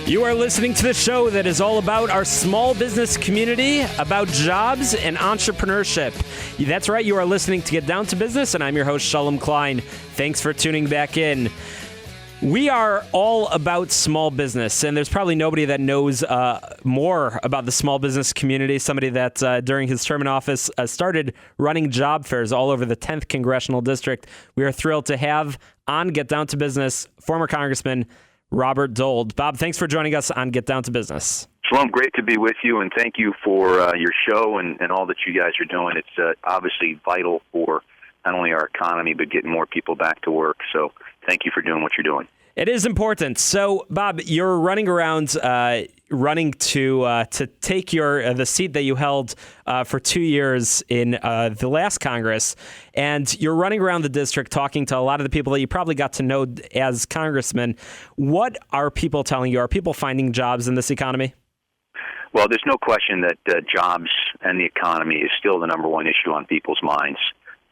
You are listening to the show that is all about our small business community, about jobs and entrepreneurship. That's right, you are listening to Get Down to Business, and I'm your host, Shalom Klein. Thanks for tuning back in. We are all about small business, and there's probably nobody that knows more about the small business community, somebody that during his term in office started running job fairs all over the 10th Congressional District. We are thrilled to have on Get Down to Business former Congressman Robert Dold. Bob, thanks for joining us on Get Down to Business. Shalom, great to be with you, and thank you for your show and all that you guys are doing. It's obviously vital for not only our economy, but getting more people back to work. So thank you for doing what you're doing. It is important. So, Bob, you're running around, running to take the seat that you held for 2 years in the last Congress, and you're running around the district talking to a lot of the people that you probably got to know as congressman. What are people telling you? Are people finding jobs in this economy? Well, there's no question that jobs and the economy is still the number one issue on people's minds.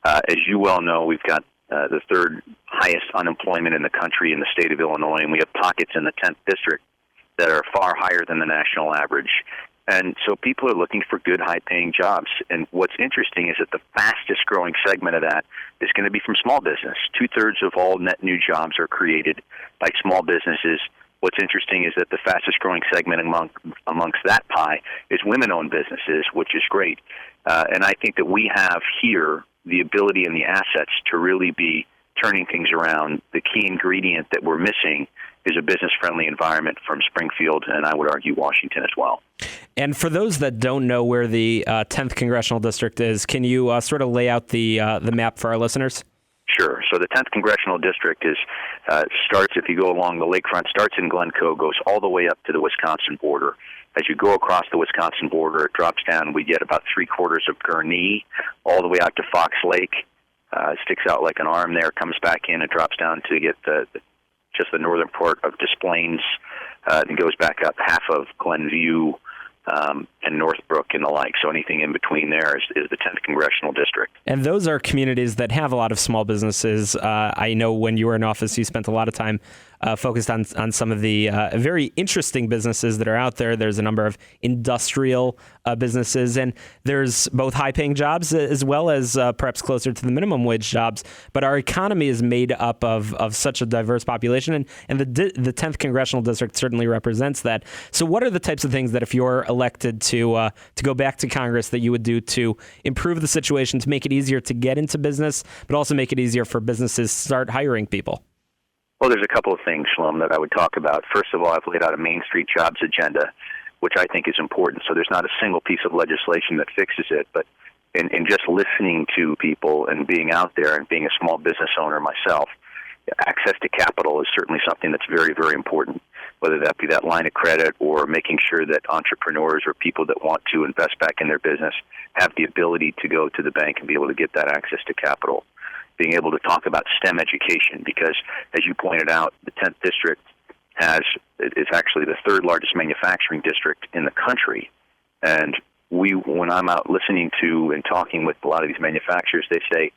As you well know, we've got the third highest unemployment in the country in the state of Illinois, and we have pockets in the 10th district that are far higher than the national average. And so people are looking for good, high-paying jobs. And what's interesting is that the fastest-growing segment of that is going to be from small business. 2/3 of all net new jobs are created by small businesses. What's interesting is that the fastest-growing segment amongst that pie is women-owned businesses, which is great. And I think that we have here the ability and the assets to really be turning things around. The key ingredient that we're missing is a business-friendly environment from Springfield, and I would argue Washington as well. And for those that don't know where the 10th Congressional District is, can you sort of lay out the map for our listeners? Sure. So the 10th Congressional District starts, if you go along the lakefront, starts in Glencoe, goes all the way up to the Wisconsin border. As you go across the Wisconsin border, it drops down. We get about 3/4 of Gurnee, all the way out to Fox Lake. Sticks out like an arm there, comes back in, and drops down to get just the northern part of Des Plaines, and goes back up half of Glenview and Northbrook and the like. So anything in between there is the 10th Congressional District. And those are communities that have a lot of small businesses. I know when you were in office, you spent a lot of time focused on some of the very interesting businesses that are out there. There's a number of industrial businesses, and there's both high-paying jobs as well as perhaps closer to the minimum wage jobs. But our economy is made up of such a diverse population, and the 10th Congressional District certainly represents that. So what are the types of things that if you're elected to go back to Congress that you would do to improve the situation, to make it easier to get into business, but also make it easier for businesses to start hiring people? Well, there's a couple of things, Shalom, that I would talk about. First of all, I've laid out a Main Street jobs agenda, which I think is important. So there's not a single piece of legislation that fixes it, but in just listening to people and being out there and being a small business owner myself, access to capital is certainly something that's very, very important, whether that be that line of credit or making sure that entrepreneurs or people that want to invest back in their business have the ability to go to the bank and be able to get that access to capital. Being able to talk about STEM education, because as you pointed out, the 10th District is actually the third largest manufacturing district in the country. And when I'm out listening to and talking with a lot of these manufacturers, they say,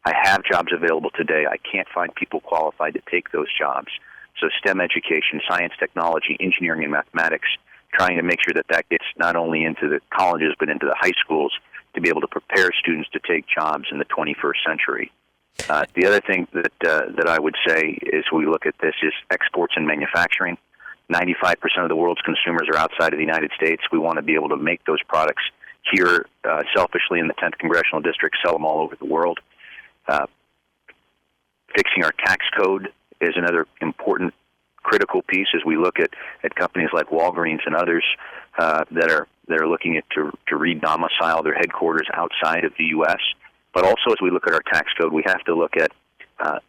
I have jobs available today. I can't find people qualified to take those jobs. So STEM education, science, technology, engineering, and mathematics, trying to make sure that gets not only into the colleges but into the high schools to be able to prepare students to take jobs in the 21st century. The other thing that I would say is we look at this is exports and manufacturing. 95% of the world's consumers are outside of the United States. We want to be able to make those products here selfishly in the 10th Congressional District, sell them all over the world. Fixing our tax code is another important, critical piece as we look at companies like Walgreens and others that are looking at to re-domicile their headquarters outside of the U.S., but also, as we look at our tax code, we have to look at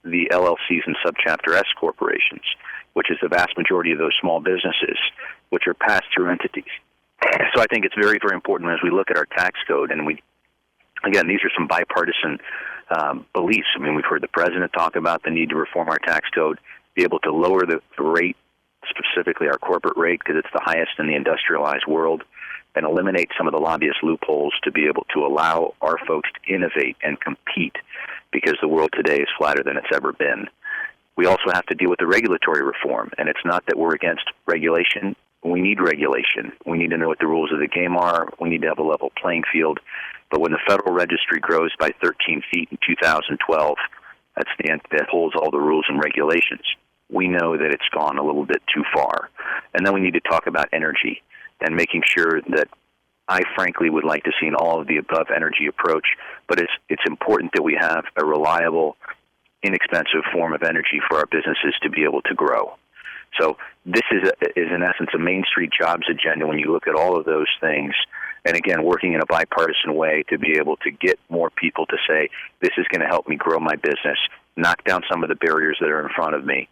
the LLCs and Subchapter S corporations, which is the vast majority of those small businesses, which are pass-through entities. So I think it's very, very important as we look at our tax code, and again, these are some bipartisan beliefs. I mean, we've heard the president talk about the need to reform our tax code, be able to lower the rate, specifically our corporate rate, because it's the highest in the industrialized world, and eliminate some of the lobbyist loopholes to be able to allow our folks to innovate and compete, because the world today is flatter than it's ever been. We also have to deal with the regulatory reform, and it's not that we're against regulation. We need regulation. We need to know what the rules of the game are. We need to have a level playing field. But when the Federal Registry grows by 13 feet in 2012, that's the end that holds all the rules and regulations. We know that it's gone a little bit too far. And then we need to talk about energy and making sure that I frankly would like to see an all-of-the-above energy approach, but it's important that we have a reliable, inexpensive form of energy for our businesses to be able to grow. So this is in essence a Main Street jobs agenda when you look at all of those things. And again, working in a bipartisan way to be able to get more people to say, this is going to help me grow my business, knock down some of the barriers that are in front of me,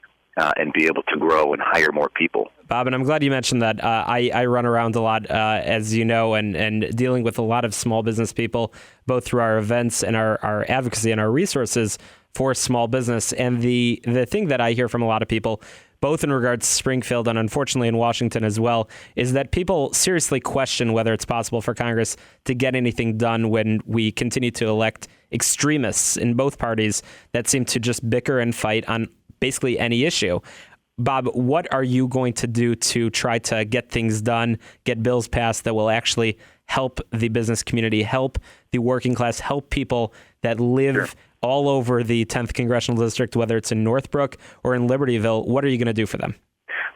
and be able to grow and hire more people. Bob, and I'm glad you mentioned that. I run around a lot, as you know, and dealing with a lot of small business people, both through our events and our advocacy and our resources for small business. And the thing that I hear from a lot of people, both in regards to Springfield and unfortunately in Washington as well, is that people seriously question whether it's possible for Congress to get anything done when we continue to elect extremists in both parties that seem to just bicker and fight on basically any issue. Bob, what are you going to do to try to get things done, get bills passed that will actually help the business community, help the working class, help people that live all over the 10th Congressional District, whether it's in Northbrook or in Libertyville? What are you going to do for them?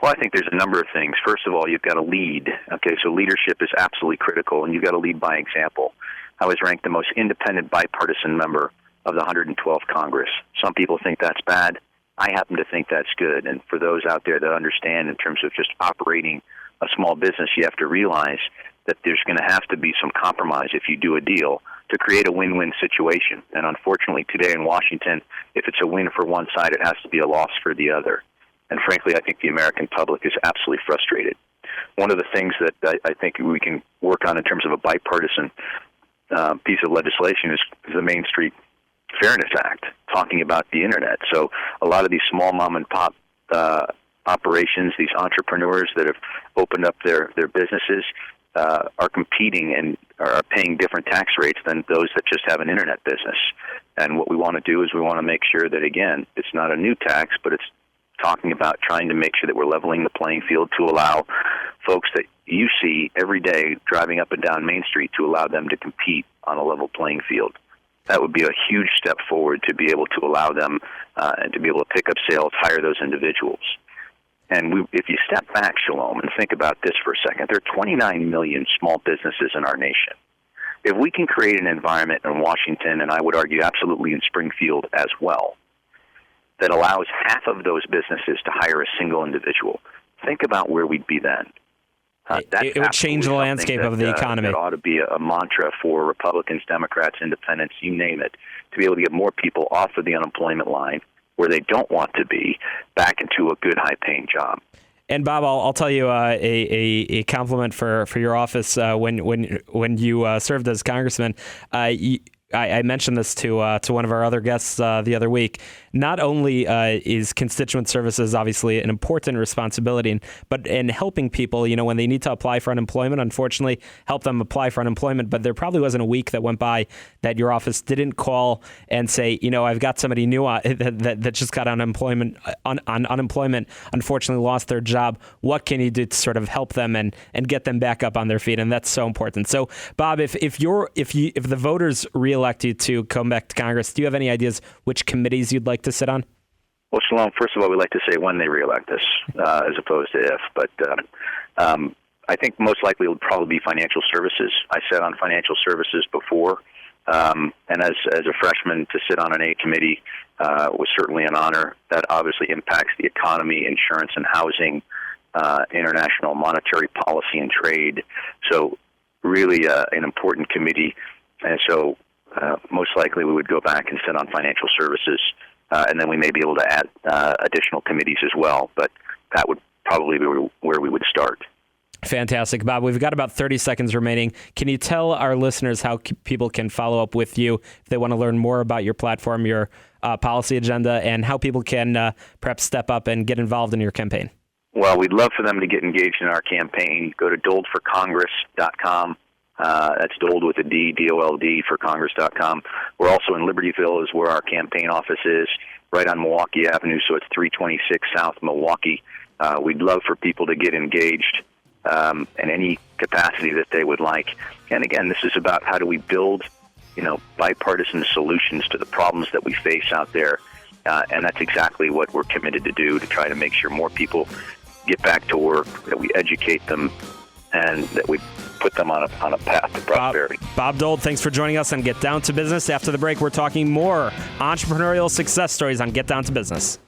Well, I think there's a number of things. First of all, you've got to lead. Okay, so leadership is absolutely critical, and you've got to lead by example. I was ranked the most independent bipartisan member of the 112th Congress. Some people think that's bad. I happen to think that's good. And for those out there that understand in terms of just operating a small business, you have to realize that there's going to have to be some compromise if you do a deal to create a win-win situation. And unfortunately, today in Washington, if it's a win for one side, it has to be a loss for the other. And frankly, I think the American public is absolutely frustrated. One of the things that I think we can work on in terms of a bipartisan piece of legislation is the Main Street Fairness Act, talking about the Internet. So a lot of these small mom-and-pop operations, these entrepreneurs that have opened up their businesses, are competing and are paying different tax rates than those that just have an Internet business. And what we want to do is we want to make sure that, again, it's not a new tax, but it's talking about trying to make sure that we're leveling the playing field to allow folks that you see every day driving up and down Main Street to allow them to compete on a level playing field. That would be a huge step forward to be able to allow them and to be able to pick up sales, hire those individuals. And if you step back, Shalom, and think about this for a second, there are 29 million small businesses in our nation. If we can create an environment in Washington, and I would argue absolutely in Springfield as well, that allows half of those businesses to hire a single individual, think about where we'd be then. It would change the landscape of the economy. It ought to be a mantra for Republicans, Democrats, Independents, you name it, to be able to get more people off of the unemployment line where they don't want to be, back into a good, high-paying job. And Bob, I'll tell you a compliment for your office when you served as congressman. I mentioned this to one of our other guests the other week. Not only is constituent services obviously an important responsibility, but in helping people, when they need to apply for unemployment, unfortunately, help them apply for unemployment. But there probably wasn't a week that went by that your office didn't call and say, I've got somebody new that just got unemployment, unfortunately lost their job. What can you do to sort of help them and get them back up on their feet? And that's so important. So, Bob, if the voters reelect you to come back to Congress, do you have any ideas which committees you'd like to sit on? Well, Shalom, first of all, we'd like to say when they reelect us as opposed to if. But I think most likely it would probably be financial services. I sat on financial services before. And as a freshman, to sit on an A committee was certainly an honor. That obviously impacts the economy, insurance and housing, international monetary policy and trade. So really an important committee. And so most likely we would go back and sit on financial services, and then we may be able to add additional committees as well, but that would probably be where we would start. Fantastic. Bob, we've got about 30 seconds remaining. Can you tell our listeners how people can follow up with you if they want to learn more about your platform, your policy agenda, and how people can perhaps step up and get involved in your campaign? Well, we'd love for them to get engaged in our campaign. Go to doldforcongress.com. That's Dold with a D, D-O-L-D, for Congress.com. We're also in Libertyville, is where our campaign office is, right on Milwaukee Avenue, so it's 326 South Milwaukee. We'd love for people to get engaged in any capacity that they would like. And again, this is about how do we build, bipartisan solutions to the problems that we face out there. And that's exactly what we're committed to do, to try to make sure more people get back to work, that we educate them, and that we put them on a path to prosperity. Bob Dold, thanks for joining us on Get Down to Business. After the break, we're talking more entrepreneurial success stories on Get Down to Business.